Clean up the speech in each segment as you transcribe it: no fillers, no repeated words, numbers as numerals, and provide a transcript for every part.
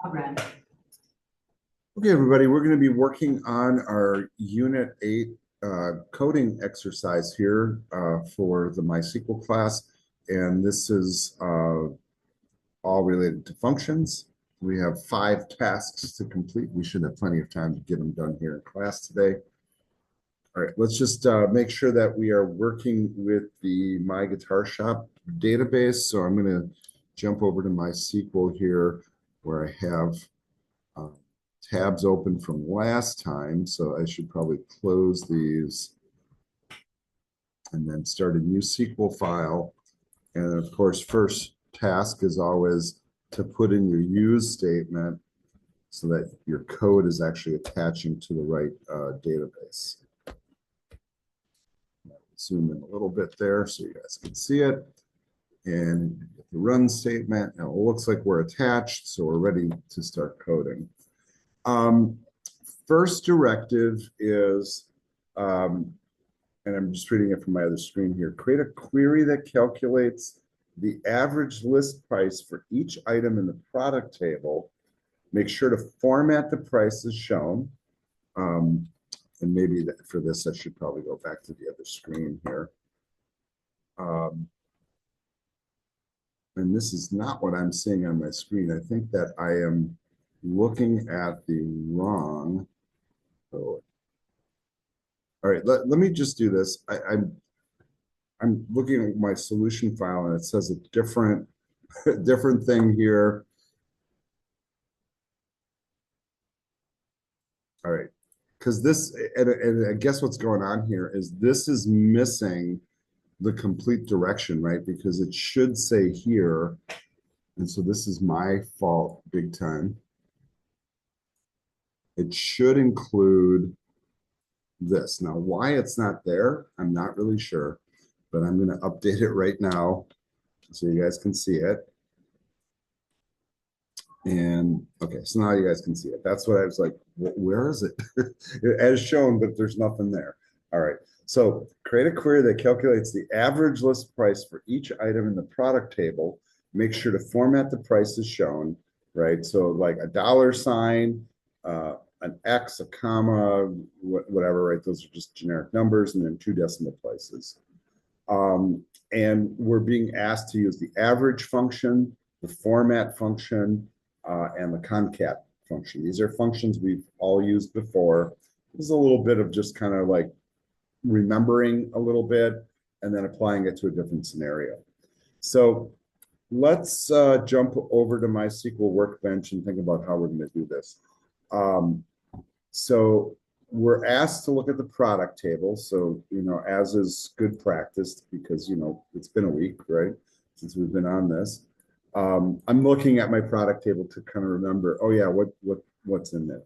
Program. Okay, everybody, we're going to be working on our Unit 8 coding exercise here for the MySQL class. And this is all related to functions. We have 5 tasks to complete. We should have plenty of time to get them done here in class today. All right, let's just make sure that we are working with the My Guitar Shop database. So I'm going to jump over to MySQL here where I have tabs open from last time. So I should probably close these and then start a new SQL file. And of course, first task is always to put in your use statement so that your code is actually attaching to the right database. Zoom in a little bit there so you guys can see it. And the run statement, now it looks like we're attached, so we're ready to start coding. First directive is, and I'm just reading it from my other screen here, create a query that calculates the average list price for each item in the product table. Make sure to format the price as shown. And maybe for this, I should probably go back to the other screen here. And this is not what I'm seeing on my screen. I think that I am looking at the wrong code. All right, let me just do this. I'm looking at my solution file and it says a different thing here. All right, because this, and I guess what's going on here is this is missing the complete direction, right? Because it should say here, and so this is my fault big time. It should include this. Now, why it's not there, I'm not really sure, but I'm going to update it right now so you guys can see it. And okay, so now you guys can see it. That's what I was like, where is it? As shown, but there's nothing there. All right, so create a query that calculates the average list price for each item in the product table. Make sure to format the price as shown, right? So like a $sign, an X, a comma, whatever, right? Those are just generic numbers, and then 2 decimal places. And we're being asked to use the average function, the format function, and the concat function. These are functions we've all used before. This is a little bit of just kind of like remembering a little bit and then applying it to a different scenario. So let's jump over to MySQL Workbench and think about how we're going to do this. So we're asked to look at the product table. So, as is good practice, because, it's been a week, right, since we've been on this. I'm looking at my product table to kind of remember, oh yeah, what's in there,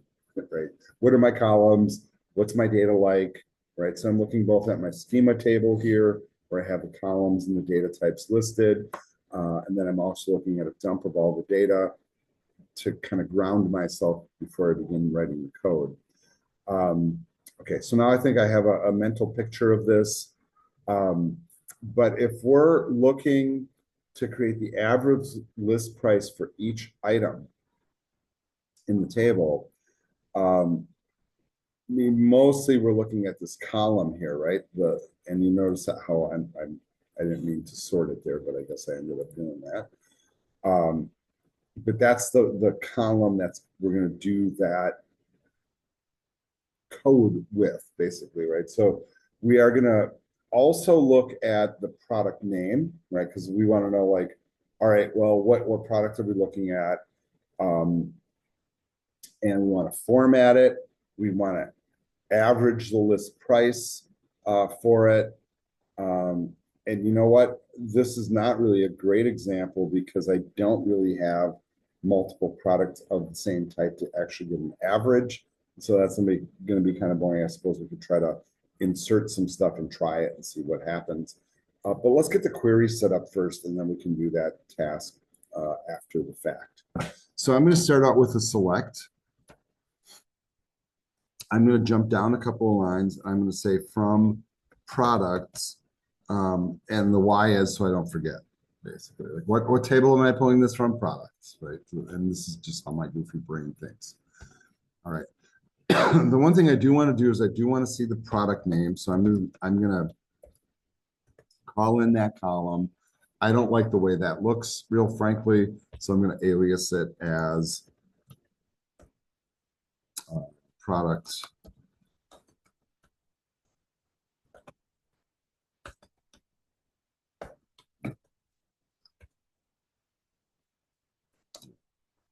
right? What are my columns? What's my data like, right? So I'm looking both at my schema table here, where I have the columns and the data types listed. And then I'm also looking at a dump of all the data to kind of ground myself before I begin writing the code. Okay, so now I think I have a mental picture of this. But if we're looking to create the average list price for each item in the table, mostly we're looking at this column here, right? And you notice how I didn't mean to sort it there, but I guess I ended up doing that. But that's the column we're going to do that code with, basically, right? So we are going to also look at the product name, right? Because we want to know, like, all right, well, what product are we looking at? And we want to format it. We want to average the list price for it. And you know what? This is not really a great example because I don't really have multiple products of the same type to actually get an average. So that's going to be kind of boring. I suppose we could try to insert some stuff and try it and see what happens. But let's get the query set up first, and then we can do that task after the fact. So I'm going to start out with a select. I'm going to jump down a couple of lines. I'm going to say from products, and the Y is so I don't forget. basically. Like what table am I pulling this from? Products, right? And this is just how my goofy brain thinks. All right. The one thing I do want to do is I do want to see the product name. So I'm gonna call in that column. I don't like the way that looks, real frankly. So I'm going to alias it as product.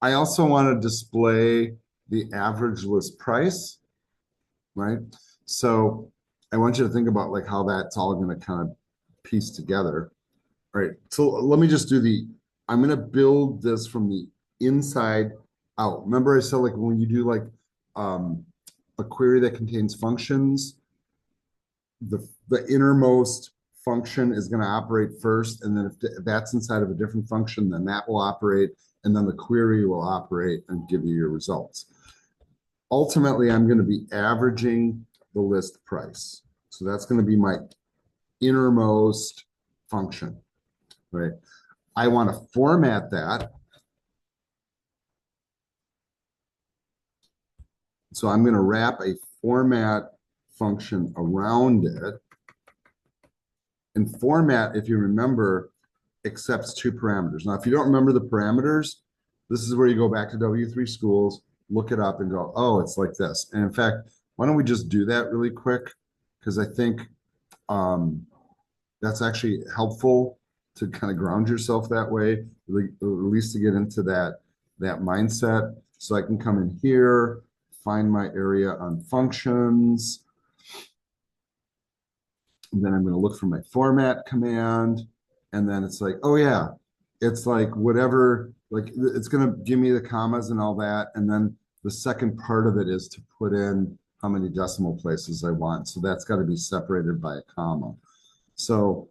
I also want to display the average list price, right? So I want you to think about like how that's all going to kind of piece together. All right. So let me just I'm going to build this from the inside out. Remember I said like when you do like um, a query that contains functions, the innermost function is going to operate first, and then if that's inside of a different function, then that will operate, and then the query will operate and give you your results. Ultimately, I'm going to be averaging the list price. So that's going to be my innermost function, right? I want to format that. So I'm going to wrap a format function around it. And format, if you remember, accepts two parameters. Now, if you don't remember the parameters, this is where you go back to W3 Schools, look it up and go, oh, it's like this. And in fact, why don't we just do that really quick? Because I think that's actually helpful to kind of ground yourself that way, at least to get into that mindset. So I can come in here, find my area on functions. And then I'm going to look for my format command. And then it's like, oh yeah, it's like whatever, like it's going to give me the commas and all that. And then the second part of it is to put in how many decimal places I want. So that's got to be separated by a comma. So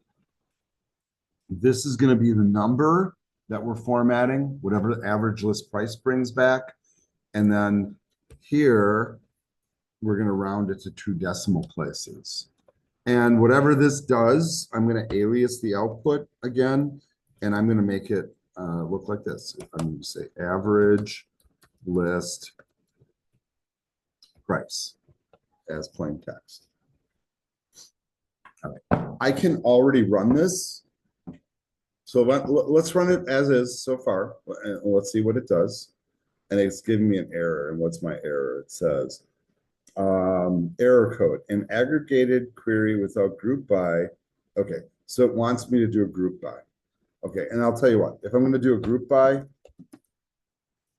this is going to be the number that we're formatting, whatever the average list price brings back. And then here, we're going to round it to 2 decimal places. And whatever this does, I'm going to alias the output again, and I'm going to make it look like this. I'm going to say average list price as plain text. All right. I can already run this. So let's run it as is so far. Let's see what it does. And it's giving me an error. And what's my error? It says, error code, an aggregated query without group by. Okay, so it wants me to do a group by. Okay, and I'll tell you what, if I'm going to do a group by, I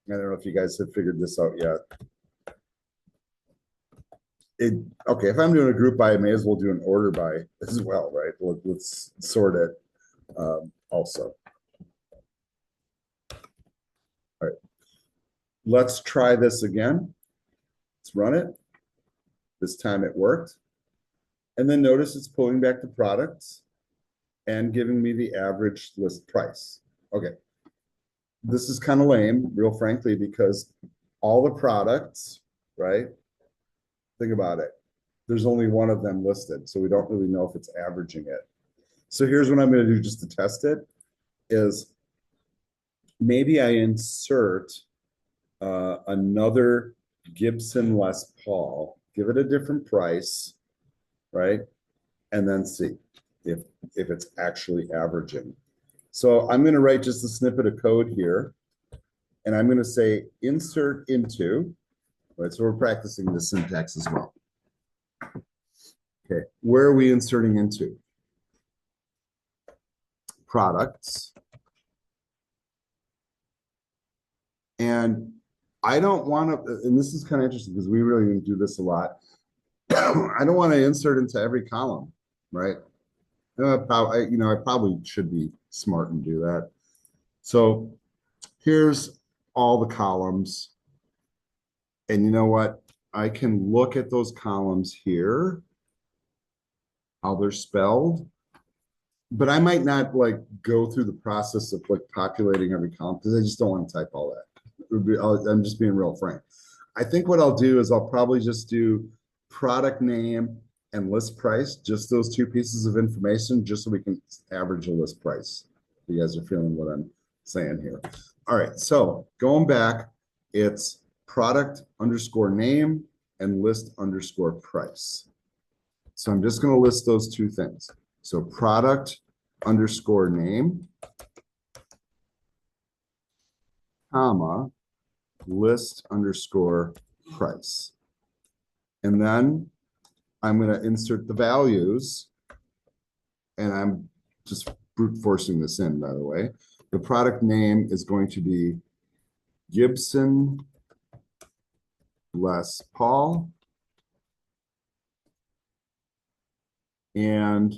don't know if you guys have figured this out yet. Okay, if I'm doing a group by, I may as well do an order by as well, right? Let's sort it also. All right, let's try this again. Let's run it. This time it worked. And then notice it's pulling back the products and giving me the average list price. Okay. This is kind of lame, real frankly, because all the products, right? Think about it. There's only one of them listed, so we don't really know if it's averaging it. So here's what I'm going to do just to test it is maybe I insert another Gibson Les Paul, give it a different price, right? And then see if it's actually averaging. So I'm going to write just a snippet of code here, and I'm going to say insert into, right? So we're practicing the syntax as well. Okay, where are we inserting into? Products. And I don't want to, and this is kind of interesting because we really do this a lot. I don't want to insert into every column, right? I probably should be smart and do that. So here's all the columns. And you know what? I can look at those columns here, how they're spelled. But I might not like go through the process of like populating every column because I just don't want to type all that. I'm just being real frank. I think what I'll do is I'll probably just do product name and list price, just those two pieces of information, just so we can average a list price. You guys are feeling what I'm saying here. All right, so going back, it's product underscore name and list underscore price. So I'm just going to list those two things. So product underscore name, comma, list underscore price. And then I'm going to insert the values, and I'm just brute forcing this in, by the way. The product name is going to be Gibson Les Paul. And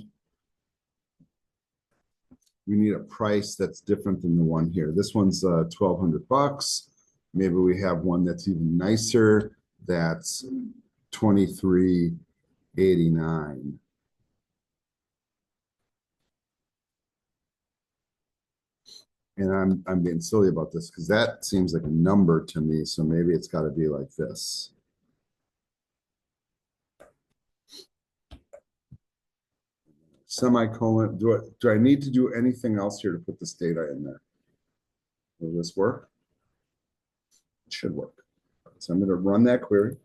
we need a price that's different than the one here. This one's $1,200. Maybe we have one that's even nicer. That's $23.89. And I'm being silly about this because that seems like a number to me. So maybe it's got to be like this. Semicolon. Do I need to do anything else here to put this data in there? Will this work? It should work. So I'm going to run that query.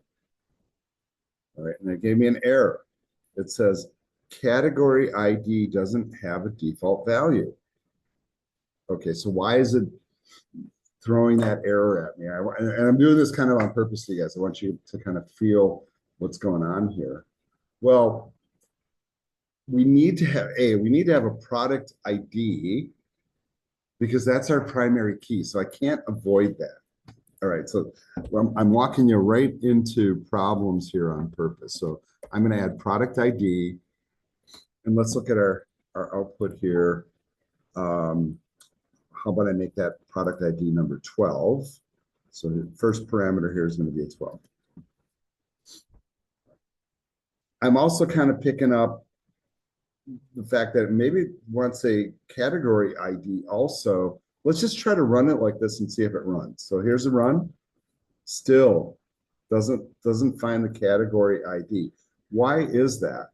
All right, and it gave me an error. It says category ID doesn't have a default value. Okay, so why is it throwing that error at me? And I'm doing this kind of on purpose to you guys. I want you to kind of feel what's going on here. Well, we need to have a product ID because that's our primary key. So I can't avoid that. All right, so I'm walking you right into problems here on purpose. So I'm going to add product ID, and let's look at our output here. How about I make that product ID number 12? So the first parameter here is going to be a 12. I'm also kind of picking up the fact that maybe wants a category ID also. Let's just try to run it like this and see if it runs. So here's a run. Still doesn't find the category ID. Why is that?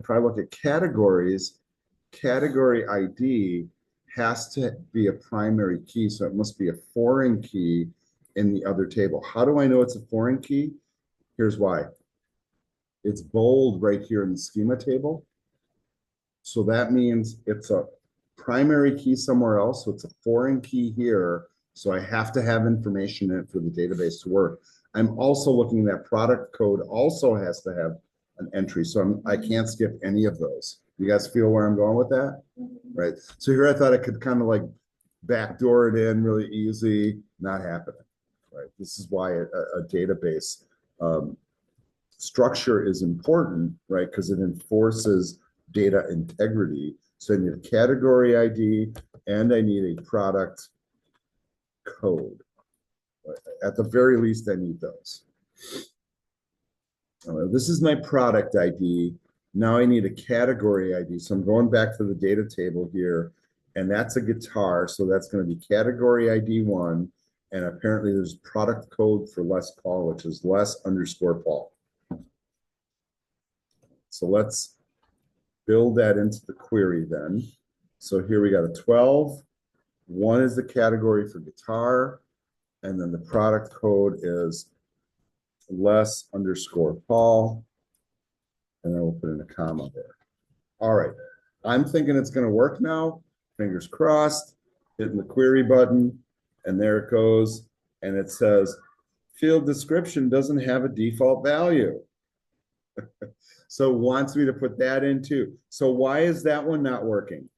If I look at categories, category ID has to be a primary key, so it must be a foreign key in the other table. How do I know it's a foreign key? Here's why. It's bold right here in the schema table. So that means it's a primary key somewhere else. So it's a foreign key here. So I have to have information in it for the database to work. I'm also looking at product code also has to have an entry. So I can't skip any of those. You guys feel where I'm going with that? Right. So here I thought I could kind of like backdoor it in really easy. Not happening. Right. This is why a database structure is important, right? Because it enforces data integrity. So I need a category ID and I need a product code. At the very least, I need those. This is my product ID. Now I need a category ID. So I'm going back to the data table here, and that's a guitar. So that's going to be category ID 1. And apparently there's product code for Les Paul, which is Les underscore Paul. So let's build that into the query then. So here we got a 12. 1 is the category for guitar. And then the product code is Les underscore Paul. And then we'll put in a comma there. All right. I'm thinking it's going to work now. Fingers crossed. Hitting the query button. And there it goes. And it says, field description doesn't have a default value. So it wants me to put that in too. So why is that one not working?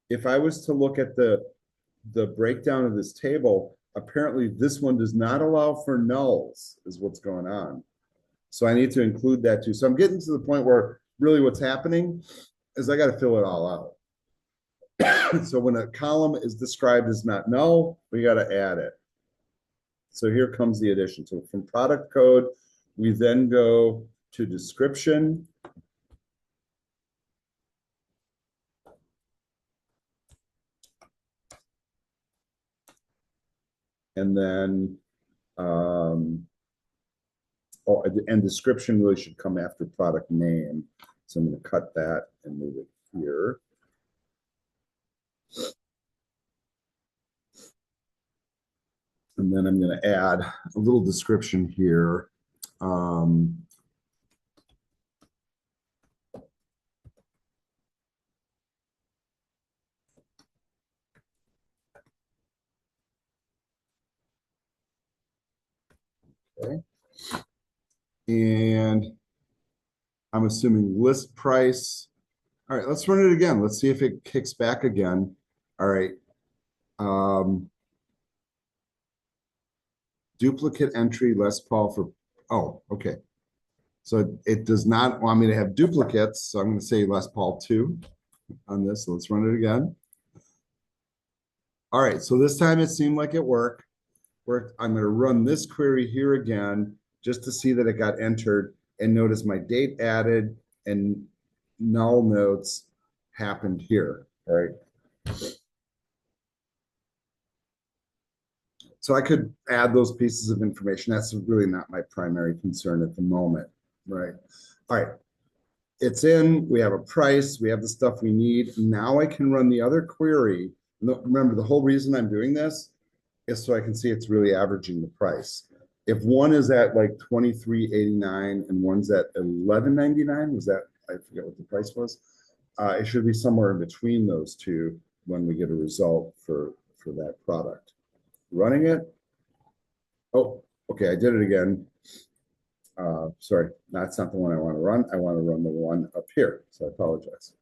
If I was to look at the breakdown of this table, apparently this one does not allow for nulls is what's going on. So I need to include that too. So I'm getting to the point where really what's happening is I got to fill it all out. So when a column is described as not null, we got to add it. So here comes the addition. So from product code, we then go to description. And then, and description really should come after product name. So I'm going to cut that and move it here. And then I'm going to add a little description here. Um, okay. And I'm assuming list price. All right, let's run it again. Let's see if it kicks back again. All right. Um, duplicate entry, Les Paul for, oh, okay. So it does not want me to have duplicates. So I'm going to say Les Paul 2 on this. So let's run it again. All right, so this time it seemed like it worked. I'm going to run this query here again just to see that it got entered, and notice my date added and null notes happened here. All right. So I could add those pieces of information. That's really not my primary concern at the moment, right? All right, it's in, we have a price, we have the stuff we need. Now I can run the other query. Remember, the whole reason I'm doing this is so I can see it's really averaging the price. If one is at like 23.89 and one's at 11.99, was that, I forget what the price was. It should be somewhere in between those two when we get a result for that product. Running it. Oh, okay, I did it again. Sorry, that's not the one I want to run. I want to run the one up here. So I apologize.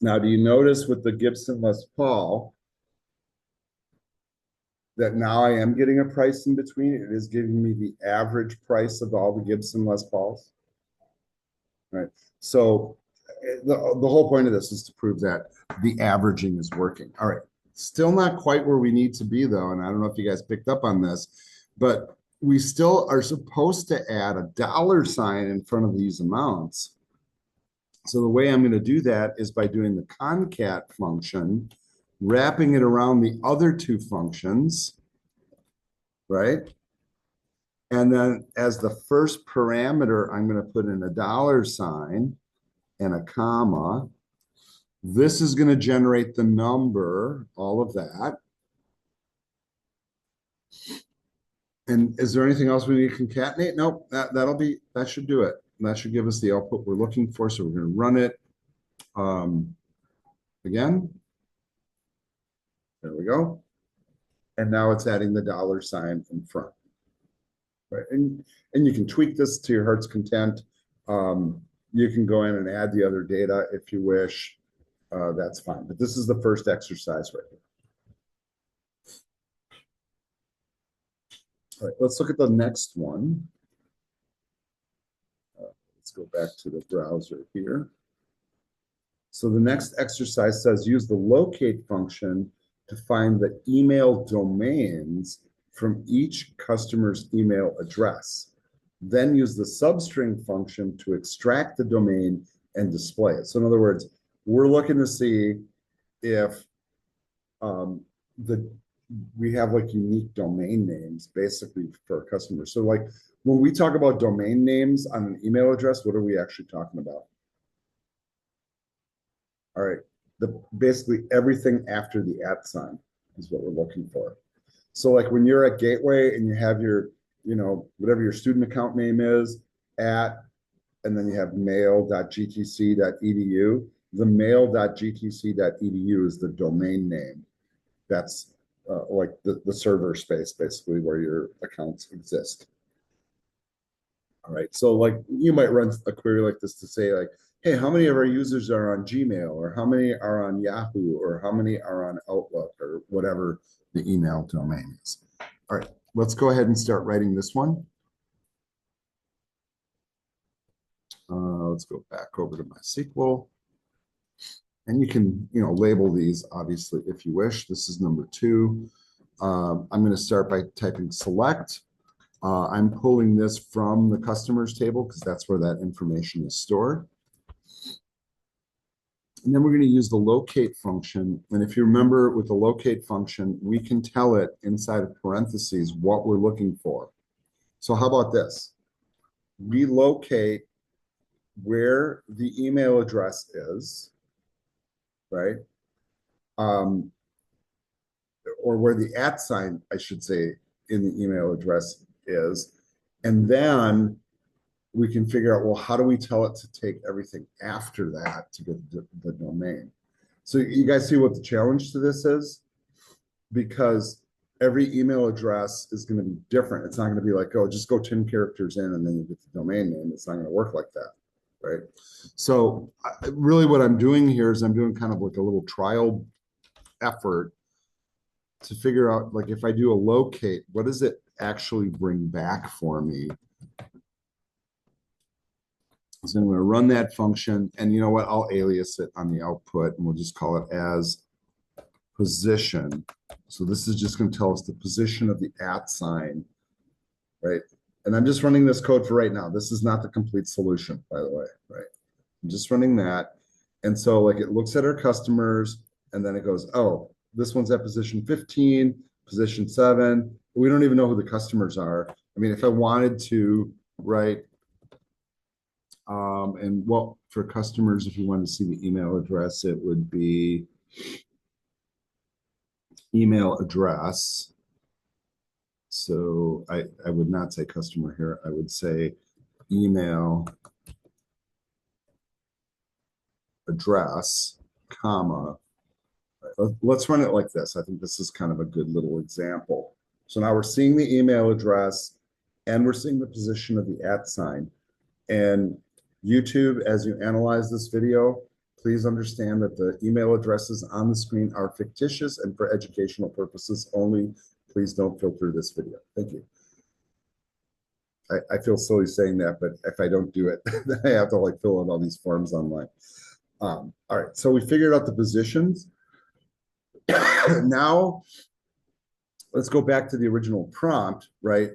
Now, do you notice with the Gibson Les Paul that now I am getting a price in between? It is giving me the average price of all the Gibson Les Pauls. Right. So the whole point of this is to prove that the averaging is working. All right. Still not quite where we need to be, though. And I don't know if you guys picked up on this, but we still are supposed to add a $ in front of these amounts. So the way I'm going to do that is by doing the concat function, wrapping it around the other two functions, right? And then as the first parameter, I'm going to put in a $ and a comma. This is going to generate the number, all of that. And is there anything else we need to concatenate? Nope, that should do it. That should give us the output we're looking for. So we're going to run it again. There we go. And now it's adding the $ in front. Right. And you can tweak this to your heart's content. You can go in and add the other data if you wish. That's fine. But this is the first exercise right here. All right, let's look at the next one. Let's go back to the browser here. So the next exercise says use the locate function to find the email domains from each customer's email address. Then use the substring function to extract the domain and display it. So in other words, we're looking to see if we have like unique domain names basically for customers. So like when we talk about domain names on an email address, what are we actually talking about? All right, basically everything after the @ sign is what we're looking for. So like when you're at Gateway and you have your, whatever your student account name is at, and then you have mail.gtc.edu, the mail.gtc.edu is the domain name. That's like the server space basically where your accounts exist. All right. So like you might run a query like this to say like, hey, how many of our users are on Gmail, or how many are on Yahoo, or how many are on Outlook, or whatever the email domain is. All right, let's go ahead and start writing this one. Let's go back over to MySQL. And you can, label these obviously if you wish. This is number 2. I'm going to start by typing select. I'm pulling this from the customers table because that's where that information is stored. And then we're going to use the locate function. And if you remember with the locate function, we can tell it inside of parentheses what we're looking for. So how about this? We locate where the email address is. right? Um, or where the @ sign, I should say, in the email address is. And then we can figure out, well, how do we tell it to take everything after that to get the domain? So you guys see what the challenge to this is? Because every email address is going to be different. It's not going to be like, oh, just go 10 characters in and then you get the domain name. It's not going to work like that, right? So really what I'm doing here is I'm doing kind of like a little trial effort to figure out, like, if I do a locate, what does it actually bring back for me? So I'm going to run that function, and you know what? I'll alias it on the output, and we'll just call it as position. So this is just going to tell us the position of the @ sign, right? And I'm just running this code for right now. This is not the complete solution, by the way, right? I'm just running that. And so like it looks at our customers and then it goes, oh, this one's at position 15, position 7. We don't even know who the customers are. I mean, if I wanted to write, and well, for customers, if you wanted to see the email address, it would be email address. So I would not say customer here. I would say email address, comma. Let's run it like this. I think this is kind of a good little example. So now we're seeing the email address and we're seeing the position of the @ sign. And YouTube, as you analyze this video, please understand that the email addresses on the screen are fictitious and for educational purposes only. Please don't filter this video. Thank you. I feel silly saying that, but if I don't do it, then I have to like fill out all these forms online. All right, so we figured out the positions. Now, let's go back to the original prompt, right?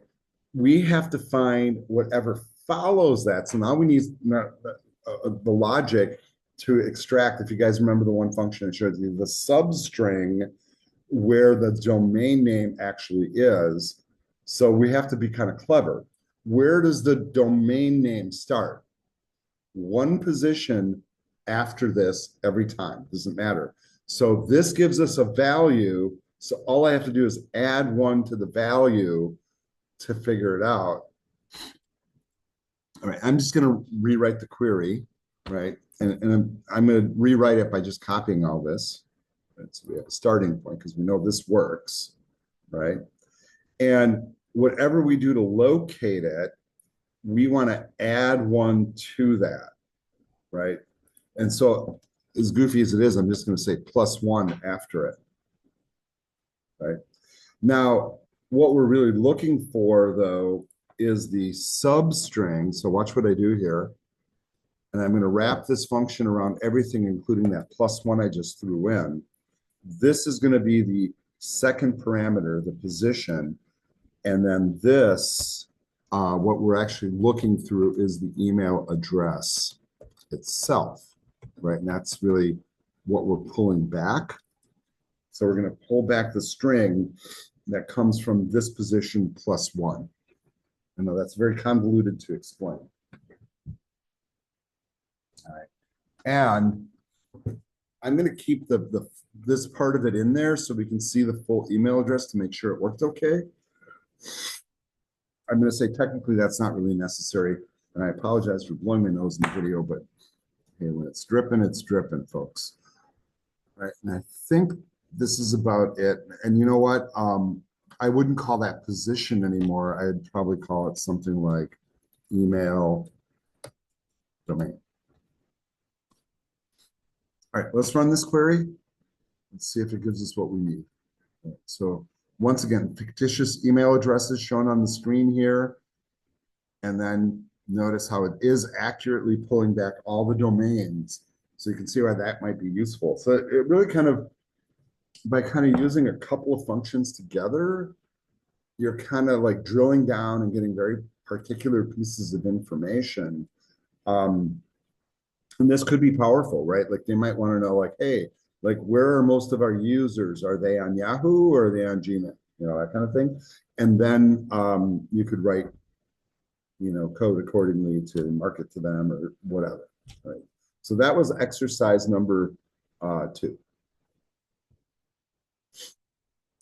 We have to find whatever follows that. So now we need the logic to extract, if you guys remember the one function I showed you, the substring where the domain name actually is. So we have to be kind of clever. Where does the domain name start? One position after this every time, doesn't matter. So this gives us a value. So all I have to do is add 1 to the value to figure it out. All right, I'm just going to rewrite the query, right? And I'm going to rewrite it by just copying all this. So we have a starting point because we know this works, right? And whatever we do to locate it, we want to add 1 to that, right? And so as goofy as it is, I'm just going to say +1 after it, right? Now, what we're really looking for, though, is the substring. So watch what I do here. And I'm going to wrap this function around everything, including that +1 I just threw in. This is going to be the second parameter, the position. And then this, what we're actually looking through is the email address itself, right? And that's really what we're pulling back. So we're going to pull back the string that comes from this position +1. I know that's very convoluted to explain. All right. And I'm going to keep this part of it in there so we can see the full email address to make sure it worked okay. I'm going to say technically that's not really necessary. And I apologize for blowing my nose in the video, but hey, when it's dripping, folks. All right. And I think this is about it. And you know what? I wouldn't call that position anymore. I'd probably call it something like email domain. All right, let's run this query. Let's see if it gives us what we need. Right, so once again, fictitious email addresses shown on the screen here. And then notice how it is accurately pulling back all the domains. So you can see why that might be useful. So it really kind of, by kind of using a couple of functions together, you're kind of like drilling down and getting very particular pieces of information. And this could be powerful, right? Like they might want to know like, hey, like where are most of our users? Are they on Yahoo or are they on Gmail? You know, that kind of thing. And then you could write, you know, code accordingly to market to them or whatever, right? So that was exercise number 2.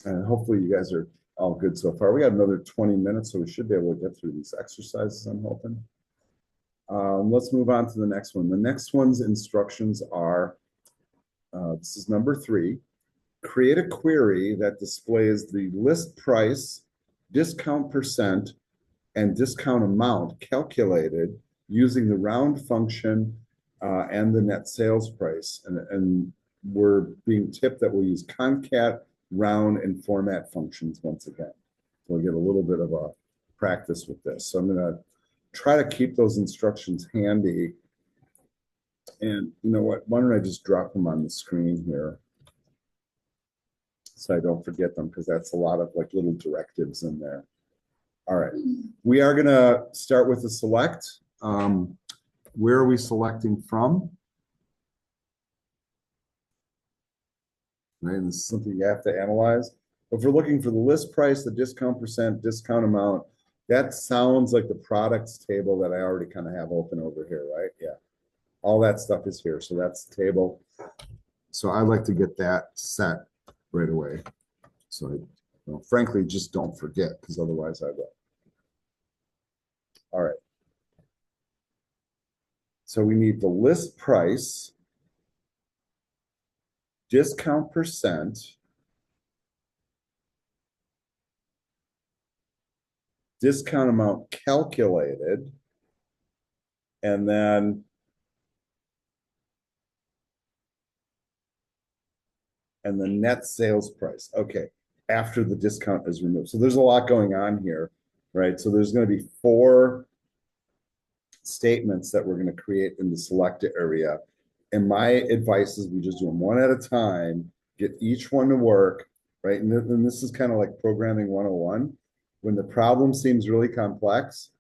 And hopefully you guys are all good so far. We got another 20 minutes, so we should be able to get through these exercises, I'm hoping. Let's move on to the next one. The next one's instructions are, this is number 3. Create a query that displays the list price, discount percent, and discount amount calculated using the round function and the net sales price. And we're being tipped that we'll use concat, round, and format functions once again. So we'll get a little bit of a practice with this. So I'm going to try to keep those instructions handy. And you know what? Why don't I just drop them on the screen here so I don't forget them, because that's a lot of like little directives in there. All right, we are going to start with a select. Where are we selecting from? Right, and this is something you have to analyze. If we're looking for the list price, the discount percent, discount amount, that sounds like the products table that I already kind of have open over here, right? Yeah, all that stuff is here. So that's the table. So I like to get that set right away. So I, frankly, just don't forget, because otherwise I will. All right. So we need the list price, discount percent, discount amount calculated, and then the net sales price. Okay, after the discount is removed. So there's a lot going on here, right? So there's going to be 4 statements that we're going to create in the select area. And my advice is we just do them one at a time, get each one to work, right? And this is kind of like programming 101. When the problem seems really complex,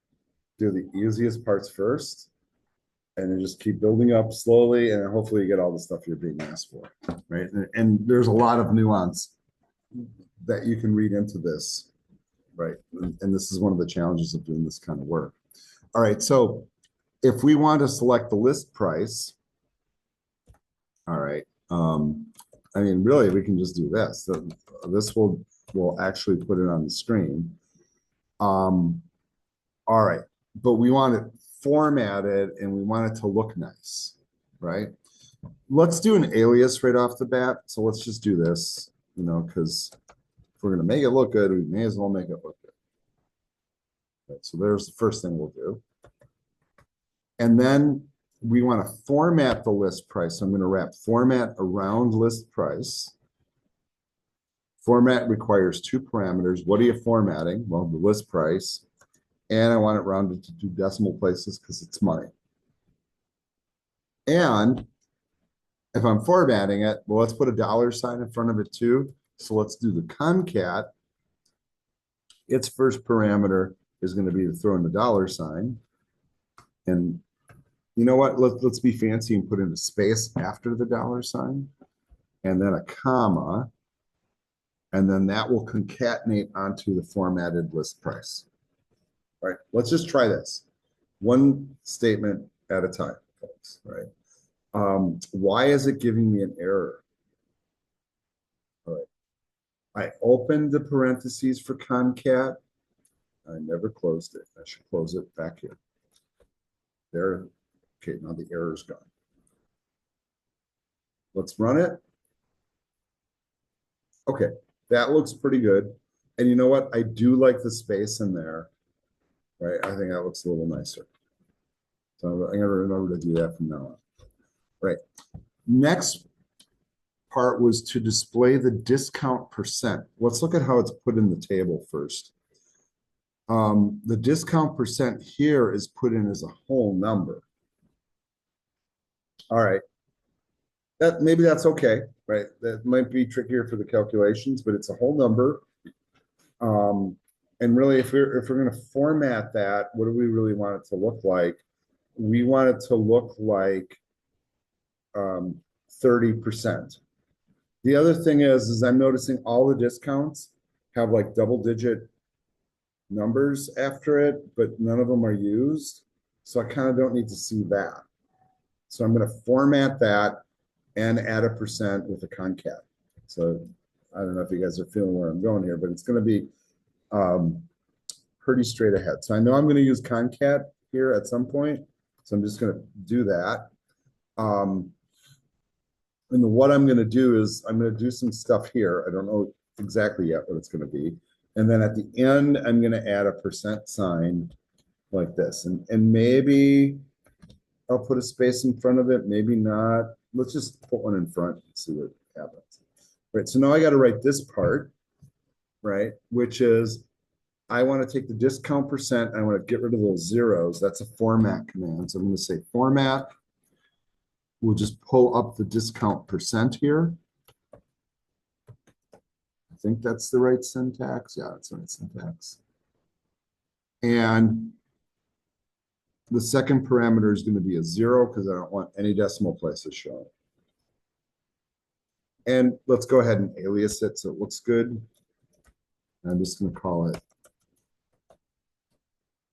do the easiest parts first, and then just keep building up slowly, and hopefully you get all the stuff you're being asked for, right? And there's a lot of nuance that you can read into this, right? And this is one of the challenges of doing this kind of work. All right, so if we want to select the list price, all right, I mean, really, we can just do this. So this will actually put it on the screen. All right, but we want it formatted and we want it to look nice, right? Let's do an alias right off the bat. So let's just do this, because if we're going to make it look good, we may as well make it look good. Right, so there's the first thing we'll do. And then we want to format the list price. So I'm going to wrap format around list price. Format requires 2 parameters. What are you formatting? Well, the list price. And I want it rounded to 2 decimal places because it's money. And if I'm formatting it, well, let's put a $sign in front of it too. So let's do the concat. Its first parameter is going to be to throw in the $sign. And you know what? Let's be fancy and put in a space after the $sign, and then a comma, and then that will concatenate onto the formatted list price. All right, let's just try this. One statement at a time, folks, right? Why is it giving me an error? All right, I opened the parentheses for concat. I never closed it. I should close it back here. There. Okay, now the error's gone. Let's run it. Okay, that looks pretty good. And you know what? I do like the space in there, right? I think that looks a little nicer. So I'm going to remember to do that from now on. Right. Next part was to display the discount percent. Let's look at how it's put in the table first. The discount percent here is put in as a whole number. All right. Maybe that's okay, right? That might be trickier for the calculations, but it's a whole number. And really, if we're going to format that, what do we really want it to look like? We want it to look like 30%. The other thing is I'm noticing all the discounts have like double-digit numbers after it, but none of them are used. So I kind of don't need to see that. So I'm going to format that and add a percent with a concat. So I don't know if you guys are feeling where I'm going here, but it's going to be um, pretty straight ahead. So I know I'm going to use concat here at some point. So I'm just going to do that. Um, and what I'm going to do is I'm going to do some stuff here. I don't know exactly yet what it's going to be. And then at the end, I'm going to add a percent sign like this. And maybe I'll put a space in front of it, maybe not. Let's just put one in front and see what happens. Right, so now I got to write this part, right, which is I want to take the discount percent. I want to get rid of those zeros. That's a format command. So I'm going to say format. We'll just pull up the discount percent here. I think that's the right syntax. Yeah, that's the right syntax. And the second parameter is going to be a 0 because I don't want any decimal places shown. And let's go ahead and alias it so it looks good. I'm just going to call it,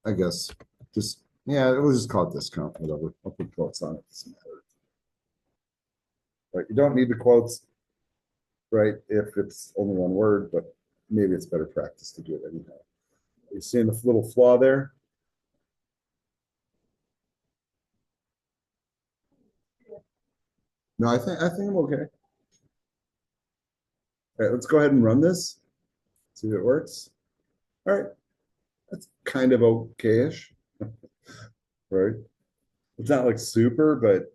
I guess, just, yeah, we'll just call it discount, whatever. I'll put quotes on it. Doesn't matter. Right, you don't need the quotes, right, if it's only one word, but maybe it's better practice to do it anyhow. You seeing the little flaw there? No, I think I'm okay. All right, let's go ahead and run this. See if it works. All right, that's kind of okay-ish, right? It's not like super, but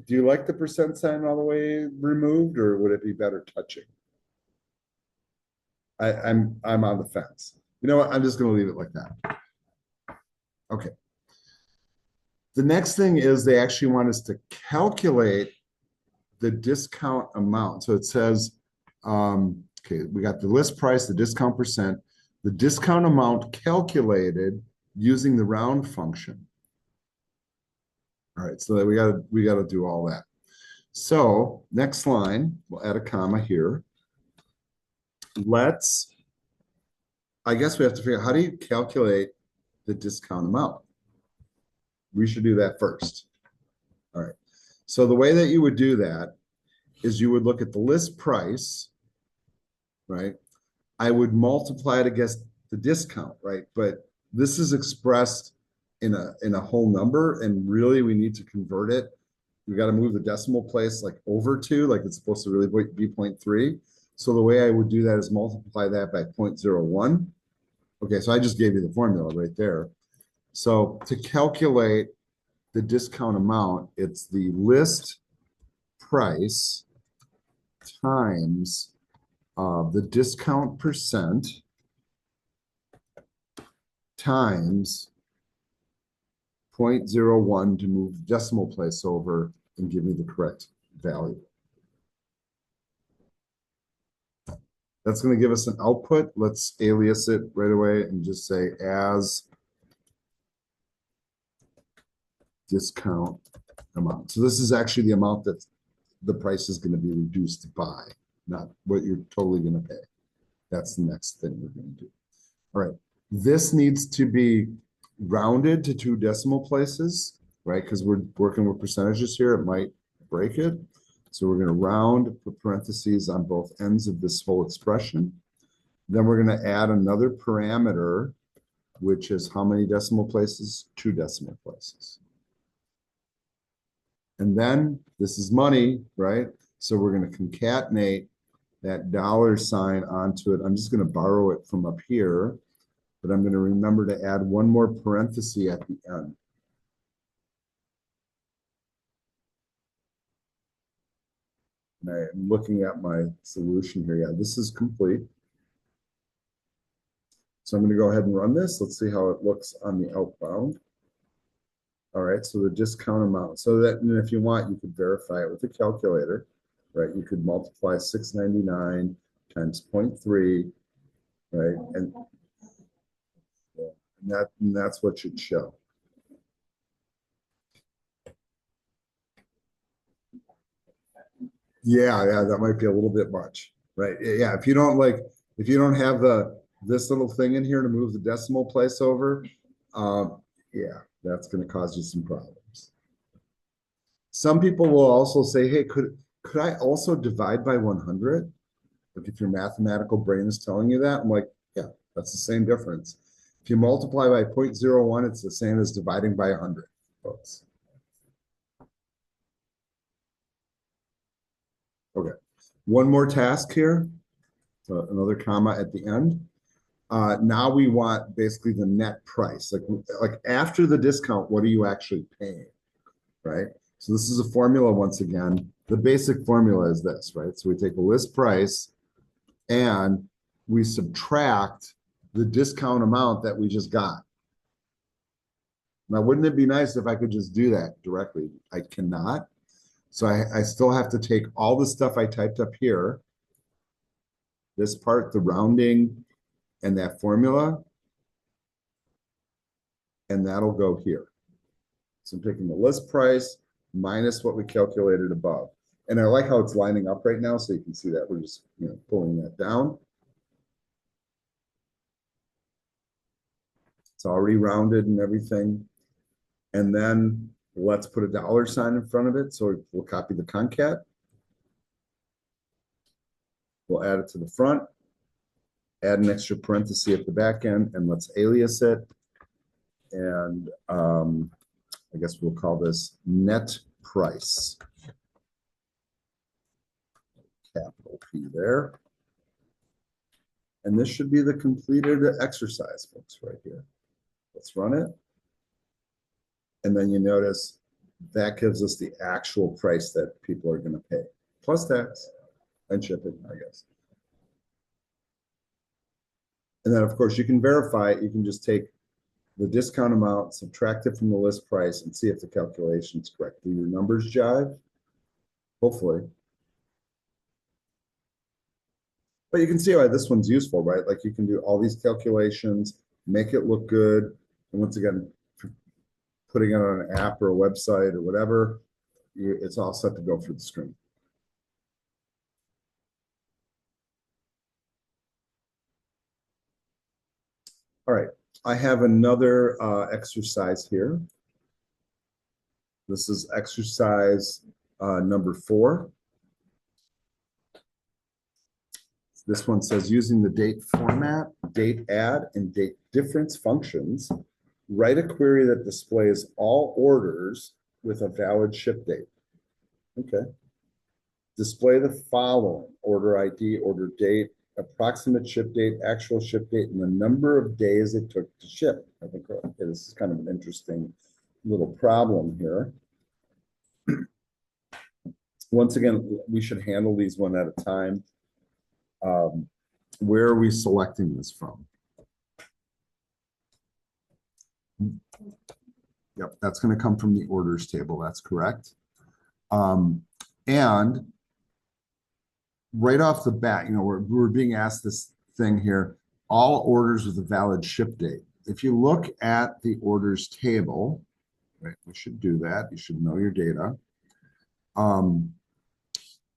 do you like the percent sign all the way removed, or would it be better touching? I'm on the fence. You know what? I'm just going to leave it like that. Okay. The next thing is they actually want us to calculate the discount amount. So it says, okay, we got the list price, the discount percent, the discount amount calculated using the round function. All right, so we gotta do all that. So next line, we'll add a comma here. I guess we have to figure out how do you calculate the discount amount? We should do that first. All right. So the way that you would do that is you would look at the list price, right? I would multiply it against the discount, right? But this is expressed in a whole number, and really we need to convert it. We got to move the decimal place like over to, like it's supposed to really be 0.3. So the way I would do that is multiply that by 0.01. Okay, so I just gave you the formula right there. So to calculate the discount amount, it's the list price times the discount percent times 0.01 to move the decimal place over and give me the correct value. That's going to give us an output. Let's alias it right away and just say as discount amount. So this is actually the amount that the price is going to be reduced by, not what you're totally going to pay. That's the next thing we're going to do. All right. This needs to be rounded to 2 decimal places, right? Because we're working with percentages here. It might break it. So we're going to round, put parentheses on both ends of this whole expression. Then we're going to add another parameter, which is how many decimal places? 2 decimal places. And then this is money, right? So we're going to concatenate that $sign onto it. I'm just going to borrow it from up here, but I'm going to remember to add one more parenthesis at the end. And I'm looking at my solution here. Yeah, this is complete. So I'm going to go ahead and run this. Let's see how it looks on the outbound. All right, so the discount amount. So that, and if you want, you could verify it with a calculator, right? You could multiply 699 times 0.3, right? And that's what should show. Yeah, that might be a little bit much, right? Yeah, if you don't have this little thing in here to move the decimal place over, yeah, that's going to cause you some problems. Some people will also say, hey, could I also divide by 100? Like if your mathematical brain is telling you that, I'm like, yeah, that's the same difference. If you multiply by 0.01, it's the same as dividing by 100, folks. Okay, one more task here. So another comma at the end. Now we want basically the net price. Like after the discount, what are you actually paying, right? So this is a formula once again. The basic formula is this, right? So we take a list price and we subtract the discount amount that we just got. Now, wouldn't it be nice if I could just do that directly? I cannot. So I still have to take all the stuff I typed up here, this part, the rounding, and that formula, and that'll go here. So I'm taking the list price minus what we calculated above. And I like how it's lining up right now, so you can see that we're just pulling that down. It's already rounded and everything. And then let's put a dollar sign in front of it. So we'll copy the concat. We'll add it to the front, add an extra parenthesis at the back end, and let's alias it. And I guess we'll call this net price. Capital P there. And this should be the completed exercise, folks, right here. Let's run it. And then you notice that gives us the actual price that people are going to pay, plus tax and shipping, I guess. And then, of course, you can verify it. You can just take the discount amount, subtract it from the list price, and see if the calculation is correct. Do your numbers jive? Hopefully. But you can see why this one's useful, right? Like you can do all these calculations, make it look good. And once again, putting it on an app or a website or whatever, it's all set to go through the screen. All right, I have another exercise here. This is exercise number 4. This one says using the date format, date add, and date difference functions, write a query that displays all orders with a valid ship date. Okay. Display the following: order ID, order date, approximate ship date, actual ship date, and the number of days it took to ship. I think this is kind of an interesting little problem here. Once again, we should handle these one at a time. Where are we selecting this from? Yep, that's going to come from the orders table. That's correct. And right off the bat, we're being asked this thing here, all orders with a valid ship date. If you look at the orders table, right, we should do that. You should know your data.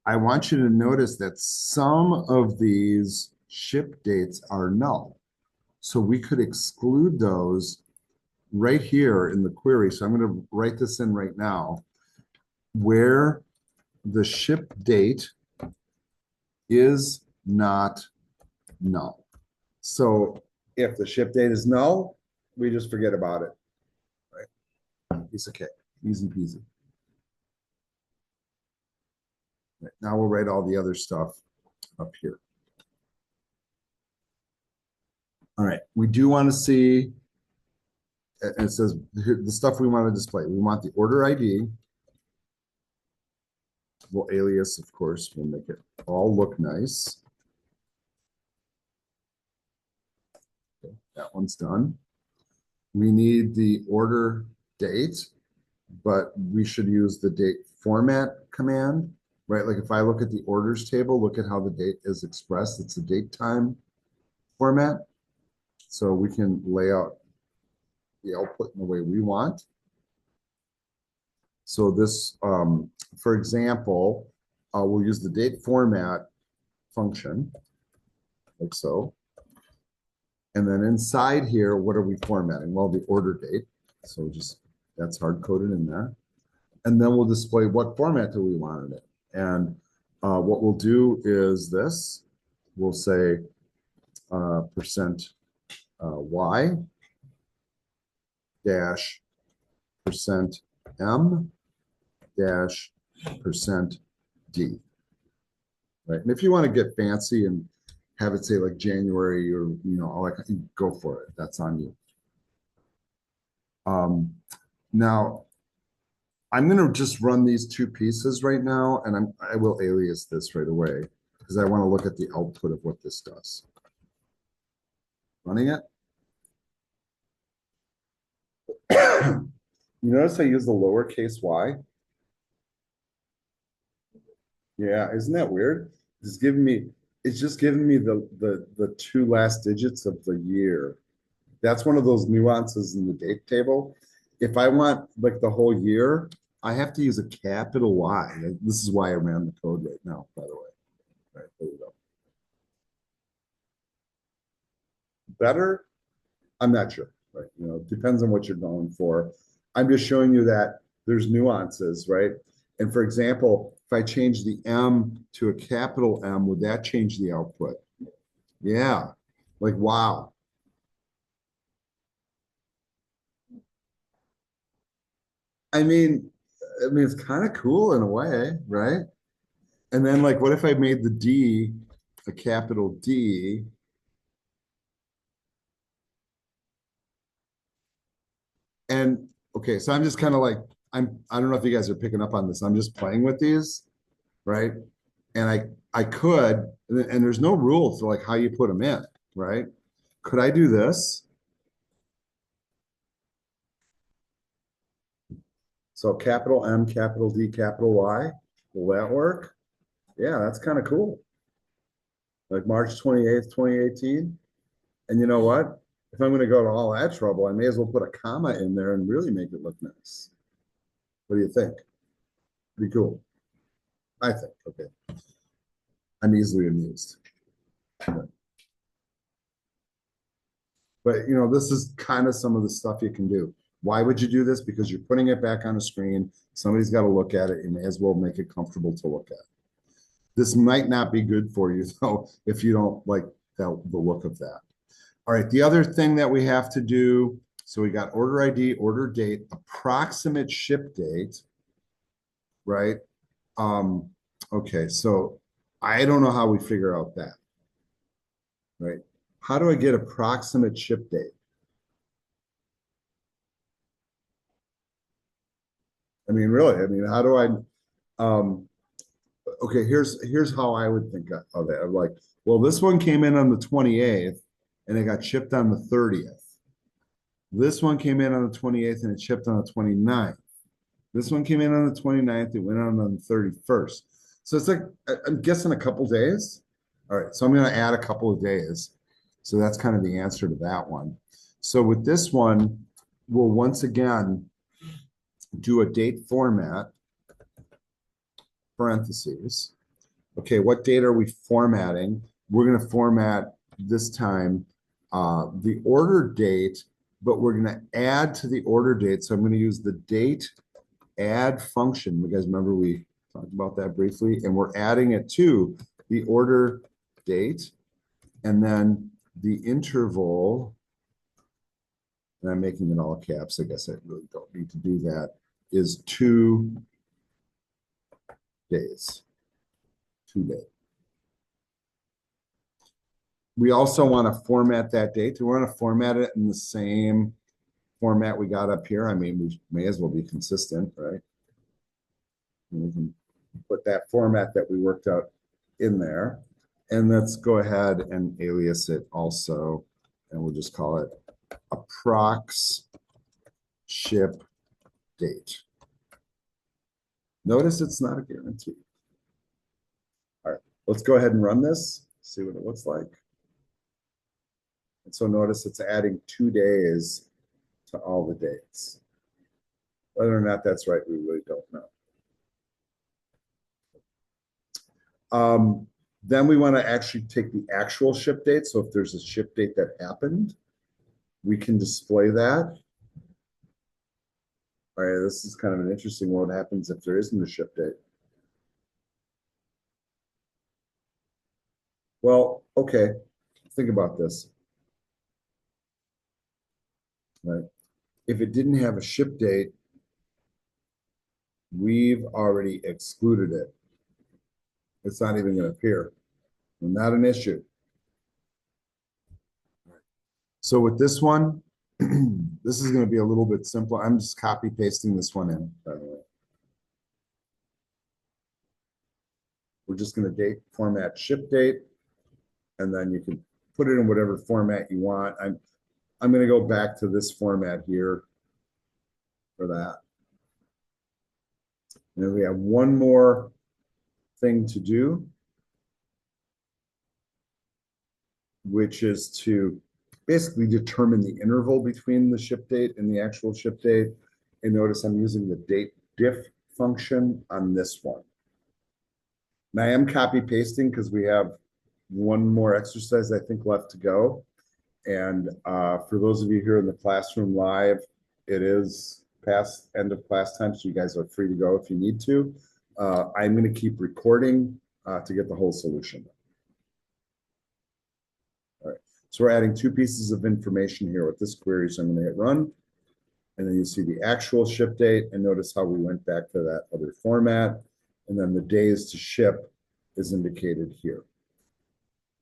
I want you to notice that some of these ship dates are null. So we could exclude those right here in the query. So I'm going to write this in right now, where the ship date is not null. So if the ship date is null, we just forget about it, right? Piece of cake, easy peasy. Right, now we'll write all the other stuff up here. All right, we do want to see, it says the stuff we want to display. We want the order ID. We'll alias, of course, we'll make it all look nice. Okay, that one's done. We need the order date, but we should use the date format command, right? Like if I look at the orders table, look at how the date is expressed. It's a date time format. So we can lay out the output in the way we want. So this, for example, we'll use the date format function, like so. And then inside here, what are we formatting? Well, the order date. So just, that's hard-coded in there. And then we'll display what format do we want it in. And what we'll do is this. We'll say percent y dash percent m dash percent d. Right. And if you want to get fancy and have it say like January or all that, go for it. That's on you. Now I'm going to just run these two pieces right now, and I will alias this right away because I want to look at the output of what this does. Running it. You notice I use the lowercase y? Yeah, isn't that weird? It's just giving me the two last digits of the year. That's one of those nuances in the date table. If I want like the whole year, I have to use a capital Y. This is why I ran the code right now, by the way. Right, there you go. Better? I'm not sure, right? It depends on what you're going for. I'm just showing you that there's nuances, right? And for example, if I change the M to a capital M, would that change the output? Yeah, like wow. I mean, it's kind of cool in a way, right? And then like, what if I made the D a capital D? And okay, so I'm just kind of like, I don't know if you guys are picking up on this. I'm just playing with these, right? And I could, and there's no rule for like how you put them in, right? Could I do this? So capital M, capital D, capital Y. Will that work? Yeah, that's kind of cool. Like March 28th, 2018. And you know what? If I'm going to go to all that trouble, I may as well put a comma in there and really make it look nice. What do you think? Pretty cool. I think. Okay. I'm easily amused. But this is kind of some of the stuff you can do. Why would you do this? Because you're putting it back on a screen. Somebody's got to look at it. You may as well make it comfortable to look at. This might not be good for you, though, if you don't like the look of that. All right, the other thing that we have to do, so we got order ID, order date, approximate ship date, right? Okay, so I don't know how we figure out that, right? How do I get approximate ship date? Really, how do I, okay, here's how I would think of it. I'm like, well, this one came in on the 28th and it got shipped on the 30th. This one came in on the 28th and it shipped on the 29th. This one came in on the 29th, it went on the 31st. So it's like, I'm guessing a couple days. All right, so I'm going to add a couple of days. So that's kind of the answer to that one. So with this one, we'll once again do a date format, parentheses. Okay, what date are we formatting? We're going to format this time the order date, but we're going to add to the order date. So I'm going to use the date add function. You guys remember we talked about that briefly, and we're adding it to the order date, and then the interval, and I'm making it all caps. I guess I really don't need to do that, is 2 days. 2 days. We also want to format that date. We want to format it in the same format we got up here. We may as well be consistent, right? And we can put that format that we worked out in there. And let's go ahead and alias it also. And we'll just call it approx ship date. Notice it's not a guarantee. All right, let's go ahead and run this, see what it looks like. And so notice it's adding 2 days to all the dates. Whether or not that's right, we really don't know. Then we want to actually take the actual ship date. So if there's a ship date that happened, we can display that. All right, this is kind of an interesting one. What happens if there isn't a ship date? Well, okay, think about this, right? If it didn't have a ship date, we've already excluded it. It's not even going to appear. Not an issue. So with this one, this is going to be a little bit simpler. I'm just copy pasting this one in, by the way. We're just going to date format ship date, and then you can put it in whatever format you want. I'm going to go back to this format here for that. And then we have one more thing to do, which is to basically determine the interval between the ship date and the actual ship date. And notice I'm using the date diff function on this one. And I am copy pasting because we have one more exercise I think left to go. And for those of you here in the classroom live, it is past end of class time, so you guys are free to go if you need to. I'm going to keep recording to get the whole solution. All right, so we're adding two pieces of information here with this query, so I'm going to hit run. And then you see the actual ship date, and notice how we went back to that other format. And then the days to ship is indicated here,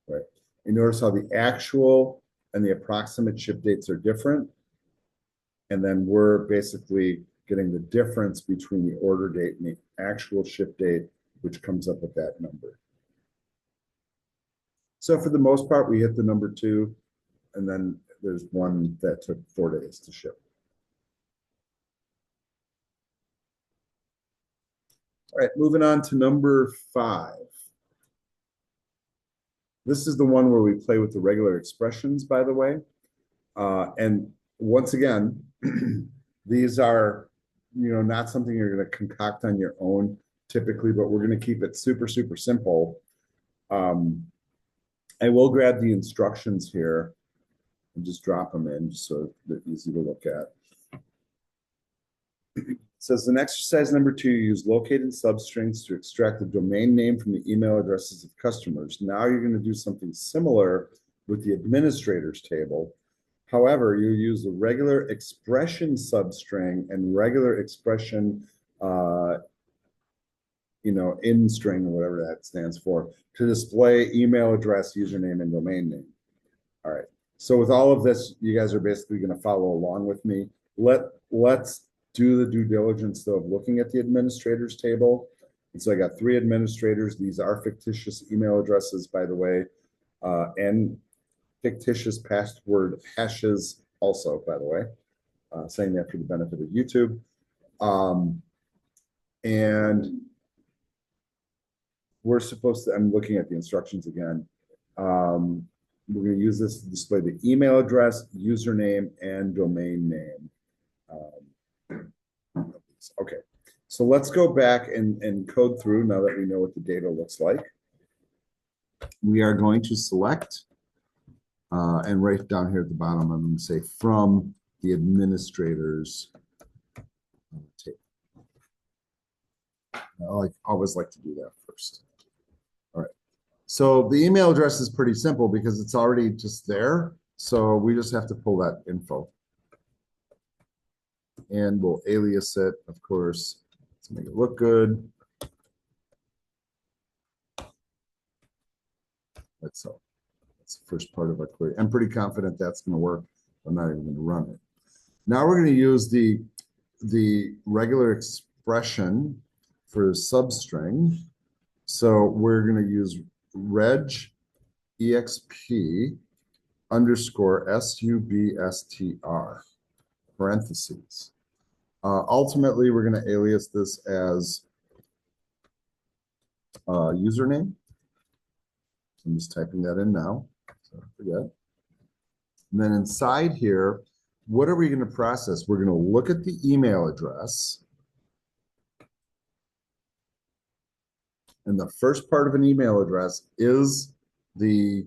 right? You notice how the actual and the approximate ship dates are different. And then we're basically getting the difference between the order date and the actual ship date, which comes up with that number. So for the most part, we hit the number 2, and then there's one that took 4 days to ship. All right, moving on to number 5. This is the one where we play with the regular expressions, by the way. And once again, these are, not something you're going to concoct on your own typically, but we're going to keep it super, super simple. I will grab the instructions here and just drop them in just so they're easy to look at. It says in exercise number 2, use located substrings to extract the domain name from the email addresses of customers. Now you're going to do something similar with the administrators table. However, you use the regular expression substring and regular expression, in string or whatever that stands for, to display email address, username, and domain name. All right. So with all of this, you guys are basically going to follow along with me. Let's do the due diligence though of looking at the administrators table. And so I got 3 administrators. These are fictitious email addresses, by the way, and fictitious password hashes also, by the way, saying that for the benefit of YouTube. And we're supposed to, I'm looking at the instructions again. We're going to use this to display the email address, username, and domain name. Okay, so let's go back and code through now that we know what the data looks like. We are going to select and right down here at the bottom, I'm going to say from the administrators table. I always like to do that first. All right. So the email address is pretty simple because it's already just there. So we just have to pull that info. And we'll alias it, of course, to make it look good. That's the first part of our query. I'm pretty confident that's going to work. I'm not even going to run it. Now we're going to use the regular expression for substring. So we're going to use reg exp underscore substr parentheses. Ultimately, we're going to alias this as username. I'm just typing that in now, so I forget. And then inside here, what are we going to process? We're going to look at the email address. And the first part of an email address is the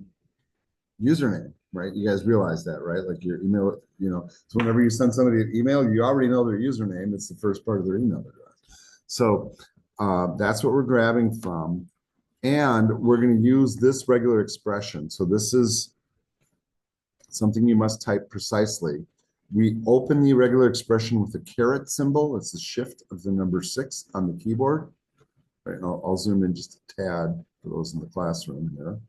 username, right? You guys realize that, right? Like your email, so whenever you send somebody an email, you already know their username. It's the first part of their email address. So that's what we're grabbing from. And we're going to use this regular expression. So this is something you must type precisely. We open the irregular expression with a caret symbol. It's the shift of the number 6 on the keyboard. Right, I'll zoom in just a tad for those in the classroom here.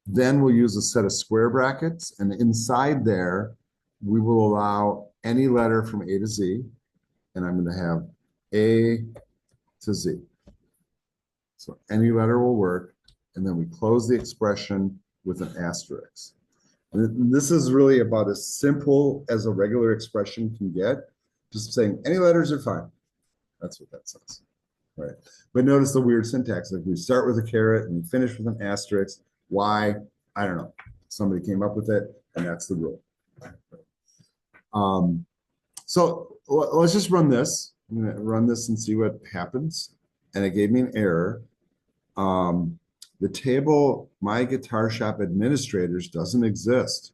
Then we'll use a set of square brackets, and inside there, we will allow any letter from A to Z, and I'm going to have A to Z. So any letter will work, and then we close the expression with an asterisk. And this is really about as simple as a regular expression can get. Just saying any letters are fine. That's what that says, right? But notice the weird syntax. Like we start with a caret and we finish with an asterisk. Why? I don't know. Somebody came up with it, and that's the rule. So let's just run this. I'm going to run this and see what happens. And it gave me an error. The table My Guitar Shop Administrators doesn't exist.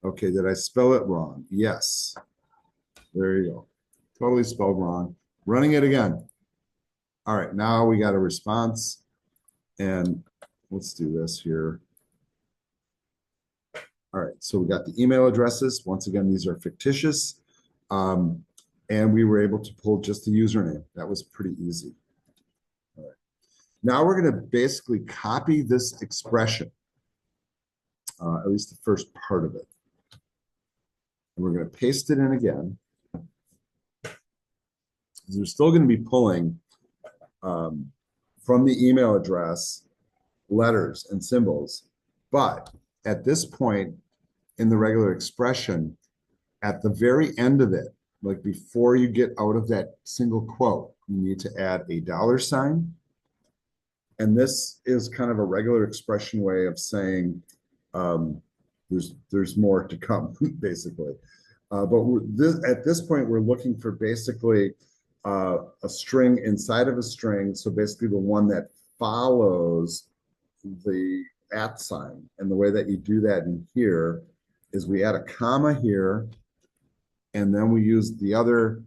Okay, did I spell it wrong? Yes. There you go. Totally spelled wrong. Running it again. All right, now we got a response. And let's do this here. All right, so we got the email addresses. Once again, these are fictitious. And we were able to pull just the username. That was pretty easy. All right. Now we're going to basically copy this expression, at least the first part of it. And we're going to paste it in again. We're still going to be pulling from the email address letters and symbols. But at this point in the regular expression, at the very end of it, like before you get out of that single quote, you need to add a $sign. And this is kind of a regular expression way of saying there's more to come, basically. But at this point, we're looking for basically a string inside of a string. So basically the one that follows the @ sign. And the way that you do that in here is we add a comma here, and then we use the other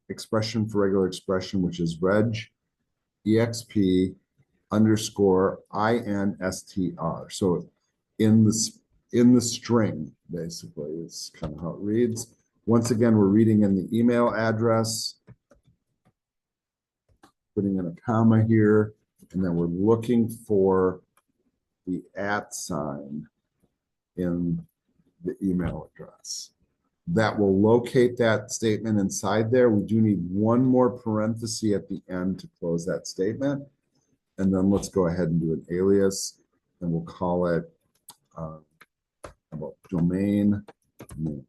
expression for regular expression, which is reg exp underscore instr. So in the string, basically, is kind of how it reads. Once again, we're reading in the email address, putting in a comma here, and then we're looking for the @ sign in the email address. That will locate that statement inside there. We do need one more parenthesis at the end to close that statement. And then let's go ahead and do an alias, and we'll call it about domain name.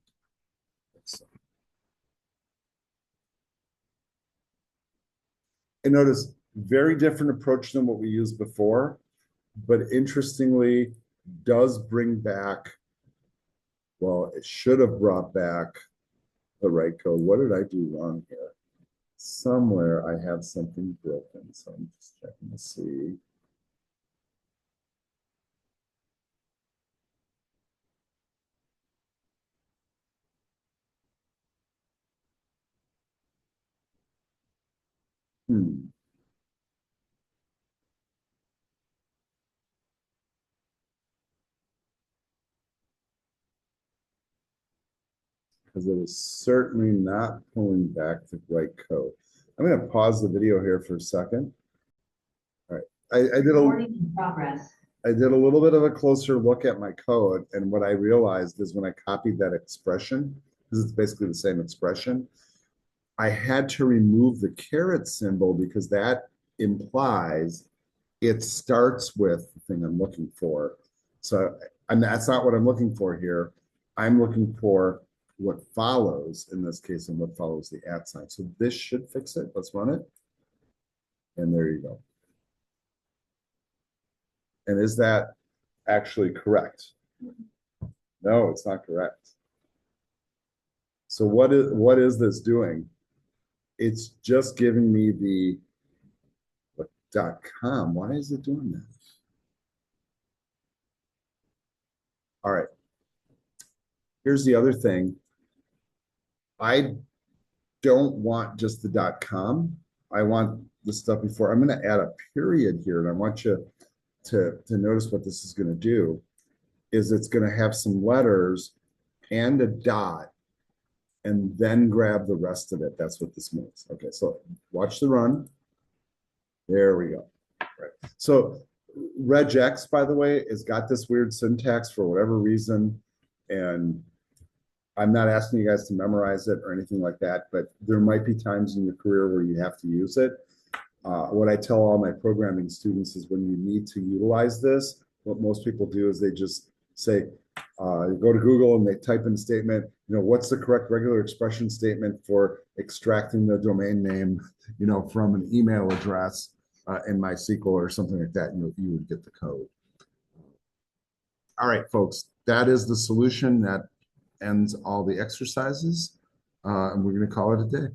And notice, very different approach than what we used before, but interestingly, does bring back, well, it should have brought back the right code. What did I do wrong here? Somewhere I have something broken, so I'm just checking to see. Because it is certainly not pulling back the right code. I'm going to pause the video here for a second. All right, I did a little bit of a closer look at my code, and what I realized is when I copied that expression, because it's basically the same expression, I had to remove the caret symbol because that implies it starts with the thing I'm looking for. So, and that's not what I'm looking for here. I'm looking for what follows in this case, and what follows the @ sign. So this should fix it. Let's run it. And there you go. And is that actually correct? No, it's not correct. So what is this doing? It's just giving me the .com. Why is it doing that? All right. Here's the other thing. I don't want just the .com. I want the stuff before. I'm going to add a period here, and I want you to notice what this is going to do is it's going to have some letters and a dot and then grab the rest of it. That's what this means. Okay, so watch the run. There we go. Right. So regex, by the way, has got this weird syntax for whatever reason. And I'm not asking you guys to memorize it or anything like that, but there might be times in your career where you have to use it. What I tell all my programming students is when you need to utilize this, what most people do is they just say, go to Google and they type in a statement, what's the correct regular expression statement for extracting the domain name, from an email address in MySQL or something like that, you would get the code. All right, folks, that is the solution that ends all the exercises, and we're going to call it a day.